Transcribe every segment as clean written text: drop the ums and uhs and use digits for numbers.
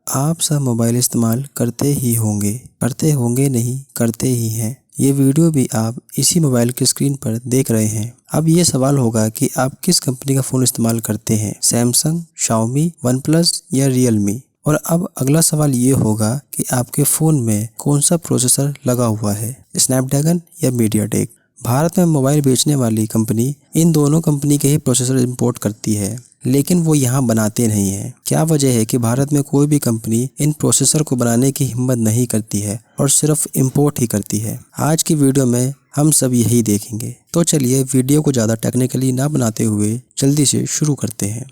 आप सब मोबाइल इस्तेमाल करते ही होंगे नहीं, करते ही हैं। ये वीडियो भी आप इसी मोबाइल की स्क्रीन पर देख रहे हैं। अब ये सवाल होगा कि आप किस कंपनी का फ़ोन इस्तेमाल करते हैं, सैमसंग, शाओमी, वन प्लस या रियलमी। और अब अगला सवाल ये होगा कि आपके फ़ोन में कौन सा प्रोसेसर लगा हुआ है, स्नैपड्रैगन या मीडियाटेक। भारत में मोबाइल बेचने वाली कंपनी इन दोनों कंपनी के ही प्रोसेसर इंपोर्ट करती है, लेकिन वो यहाँ बनाते नहीं हैं। क्या वजह है कि भारत में कोई भी कंपनी इन प्रोसेसर को बनाने की हिम्मत नहीं करती है और सिर्फ इंपोर्ट ही करती है? आज की वीडियो में हम सब यही देखेंगे। तो चलिए वीडियो को ज़्यादा टेक्निकली ना बनाते हुए जल्दी से शुरू करते हैं।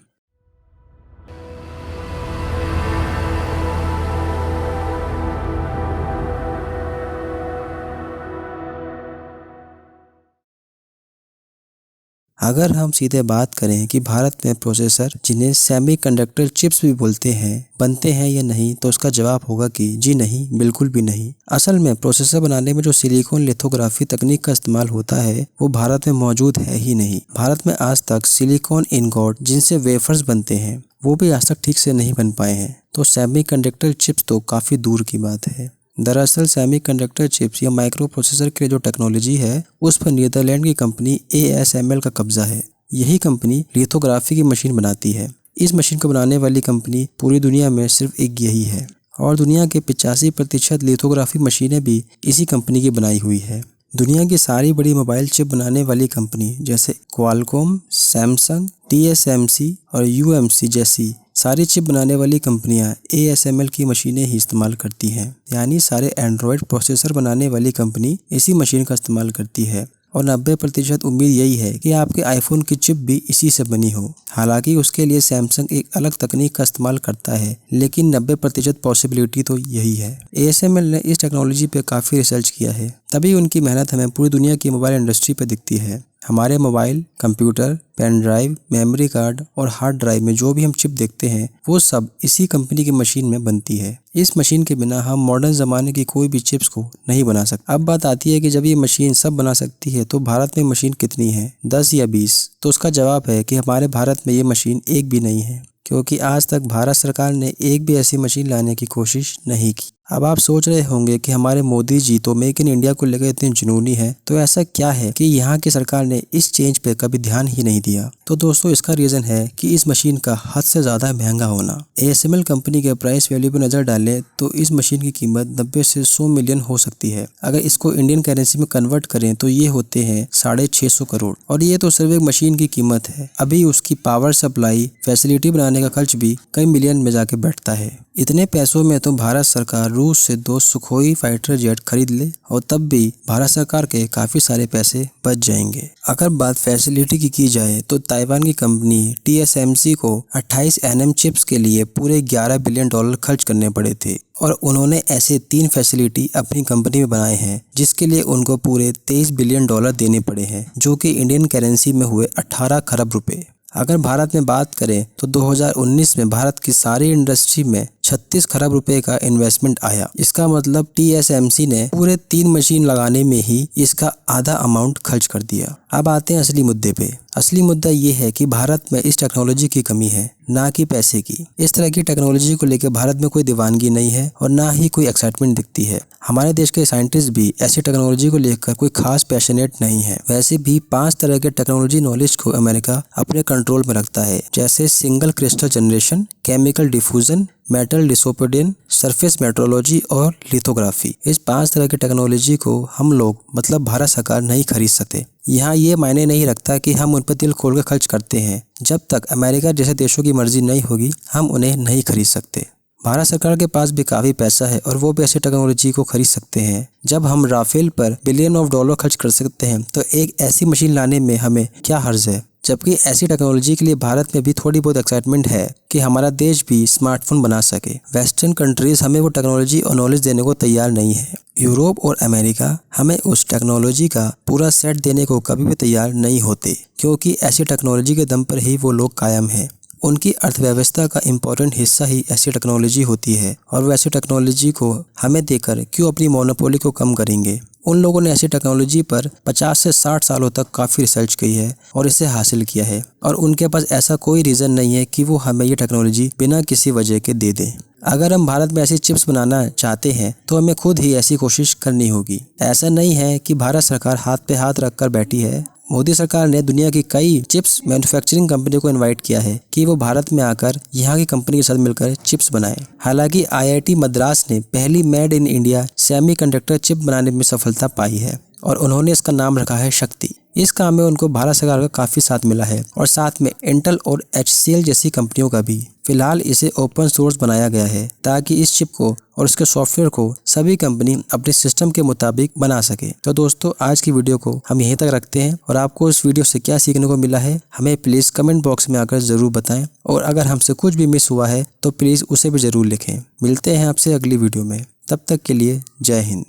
अगर हम सीधे बात करें कि भारत में प्रोसेसर, जिन्हें सेमीकंडक्टर चिप्स भी बोलते हैं, बनते हैं या नहीं, तो उसका जवाब होगा कि जी नहीं, बिल्कुल भी नहीं। असल में प्रोसेसर बनाने में जो सिलिकॉन लिथोग्राफी तकनीक का इस्तेमाल होता है वो भारत में मौजूद है ही नहीं। भारत में आज तक सिलिकॉन इनगोट, जिनसे वेफर्स बनते हैं, वो भी आज तक ठीक से नहीं बन पाए हैं। तो सेमीकंडक्टर चिप्स तो काफ़ी दूर की बात है। दरअसल सेमीकंडक्टर चिप्स या माइक्रो प्रोसेसर के लिए जो टेक्नोलॉजी है उस पर नीदरलैंड की कंपनी ASML का कब्जा है। यही कंपनी लिथोग्राफी की मशीन बनाती है। इस मशीन को बनाने वाली कंपनी पूरी दुनिया में सिर्फ एक यही है और दुनिया के 85% लिथोग्राफी मशीनें भी इसी कंपनी की बनाई हुई है। दुनिया की सारी बड़ी मोबाइल चिप बनाने वाली कंपनी जैसे क्वालकॉम, सैमसंग, TSMC और UMC जैसी सारी चिप बनाने वाली कंपनियां ASML की मशीनें ही इस्तेमाल करती हैं। यानी सारे एंड्रॉयड प्रोसेसर बनाने वाली कंपनी इसी मशीन का इस्तेमाल करती है और 90% उम्मीद यही है कि आपके आईफोन की चिप भी इसी से बनी हो। हालांकि उसके लिए सैमसंग एक अलग तकनीक का इस्तेमाल करता है, लेकिन 90% पॉसिबिलिटी तो यही है। ASML ने इस टेक्नोलॉजी पे काफ़ी रिसर्च किया है, तभी उनकी मेहनत हमें पूरी दुनिया की मोबाइल इंडस्ट्री पे दिखती है। हमारे mobile, computer, pen drive, memory card और हार्ड ड्राइव में जो भी हम चिप देखते हैं वो सब इसी कंपनी की मशीन में बनती है। इस मशीन के बिना हम मॉडर्न ज़माने की कोई भी चिप्स को नहीं बना सकते। अब बात आती है कि जब ये मशीन सब बना सकती है तो भारत में मशीन कितनी है, 10 या 20? तो उसका जवाब है कि हमारे भारत में ये मशीन एक भी नहीं है, क्योंकि आज तक भारत सरकार ने एक भी ऐसी मशीन लाने की कोशिश नहीं की। अब आप सोच रहे होंगे कि हमारे मोदी जी तो मेक इन इंडिया को लेकर इतने जुनूनी है, तो ऐसा क्या है कि यहाँ की सरकार ने इस चेंज पे कभी ध्यान ही नहीं दिया? तो दोस्तों, इसका रीज़न है कि इस मशीन का हद से ज़्यादा महंगा होना। ASML कंपनी के प्राइस वैल्यू पर नज़र डालें तो इस मशीन की कीमत 90 से 100 मिलियन हो सकती है। अगर इसको इंडियन करेंसी में कन्वर्ट करें तो ये होते हैं 650 करोड़। और ये तो सिर्फ एक मशीन की कीमत है। अभी उसकी पावर सप्लाई फैसिलिटी बनाने का खर्च भी कई मिलियन में जाके बैठता है। इतने पैसों में तो भारत सरकार रूस से 2 सुखोई फाइटर जेट खरीद ले और तब भी भारत सरकार के काफ़ी सारे पैसे बच जाएंगे। अगर बात फैसिलिटी की जाए तो ताइवान की कंपनी TSMC को 28 nm चिप्स के लिए पूरे $11 बिलियन खर्च करने पड़े थे और उन्होंने ऐसे 3 फैसिलिटी अपनी कंपनी में बनाए हैं जिसके लिए उनको पूरे $23 बिलियन देने पड़े हैं, जो कि इंडियन करेंसी में हुए 18 खरब रुपए। अगर भारत में बात करें तो 2019 में भारत की सारी इंडस्ट्री में 36 खरब रुपए का इन्वेस्टमेंट आया। इसका मतलब TSMC ने पूरे 3 मशीन लगाने में ही इसका आधा अमाउंट खर्च कर दिया। अब आते हैं असली मुद्दे पे। असली मुद्दा ये है कि भारत में इस टेक्नोलॉजी की कमी है, ना कि पैसे की। इस तरह की टेक्नोलॉजी को लेकर भारत में कोई दीवानगी नहीं है और ना ही कोई एक्साइटमेंट दिखती है। हमारे देश के साइंटिस्ट भी ऐसी टेक्नोलॉजी को लेकर कोई खास पैशनेट नहीं है। वैसे भी 5 तरह के टेक्नोलॉजी नॉलेज को अमेरिका अपने कंट्रोल में रखता है, जैसे single crystal generation, chemical diffusion, metal डिसोपेडियन, सरफेस मेट्रोलॉजी और लिथोग्राफी। इस 5 तरह की टेक्नोलॉजी को हम लोग मतलब भारत सरकार नहीं खरीद सकते। यहाँ ये मायने नहीं रखता कि हम उन पर दिल खोल कर खर्च करते हैं। जब तक अमेरिका जैसे देशों की मर्जी नहीं होगी हम उन्हें नहीं खरीद सकते। भारत सरकार के पास भी काफ़ी पैसा है और वो भी ऐसी टेक्नोलॉजी को खरीद सकते हैं। जब हम राफेल पर बिलियन ऑफ डॉलर खर्च कर सकते हैं तो एक ऐसी मशीन लाने में हमें क्या हर्ज है? जबकि ऐसी टेक्नोलॉजी के लिए भारत में भी थोड़ी बहुत एक्साइटमेंट है कि हमारा देश भी स्मार्टफोन बना सके। वेस्टर्न कंट्रीज हमें वो टेक्नोलॉजी और नॉलेज देने को तैयार नहीं है। यूरोप और अमेरिका हमें उस टेक्नोलॉजी का पूरा सेट देने को कभी भी तैयार नहीं होते, क्योंकि ऐसी टेक्नोलॉजी के दम पर ही वो लोग कायम हैं। उनकी अर्थव्यवस्था का इम्पोर्टेंट हिस्सा ही ऐसी टेक्नोलॉजी होती है और वैसी टेक्नोलॉजी को हमें देकर क्यों अपनी मोनोपोली को कम करेंगे। उन लोगों ने ऐसी टेक्नोलॉजी पर 50 से 60 सालों तक काफ़ी रिसर्च की है और इसे हासिल किया है और उनके पास ऐसा कोई रीज़न नहीं है कि वो हमें ये टेक्नोलॉजी बिना किसी वजह के दे दें। अगर हम भारत में ऐसी चिप्स बनाना चाहते हैं तो हमें खुद ही ऐसी कोशिश करनी होगी। ऐसा नहीं है कि भारत सरकार हाथ पे हाथ रखकर बैठी है। मोदी सरकार ने दुनिया की कई चिप्स मैन्युफैक्चरिंग कंपनियों को इनवाइट किया है कि वो भारत में आकर यहाँ की कंपनी के साथ मिलकर चिप्स बनाएं। हालांकि IIT मद्रास ने पहली made in India semiconductor chip बनाने में सफलता पाई है और उन्होंने इसका नाम रखा है शक्ति। इस काम में उनको भारत सरकार का काफ़ी साथ मिला है और साथ में इंटेल और HCL जैसी कंपनियों का भी। फिलहाल इसे ओपन सोर्स बनाया गया है ताकि इस चिप को और इसके सॉफ्टवेयर को सभी कंपनी अपने सिस्टम के मुताबिक बना सके। तो दोस्तों, आज की वीडियो को हम यहीं तक रखते हैं और आपको इस वीडियो से क्या सीखने को मिला है हमें प्लीज़ कमेंट बॉक्स में आकर ज़रूर बताएं और अगर हमसे कुछ भी मिस हुआ है तो प्लीज़ उसे भी ज़रूर लिखें। मिलते हैं आपसे अगली वीडियो में, तब तक के लिए जय हिंद।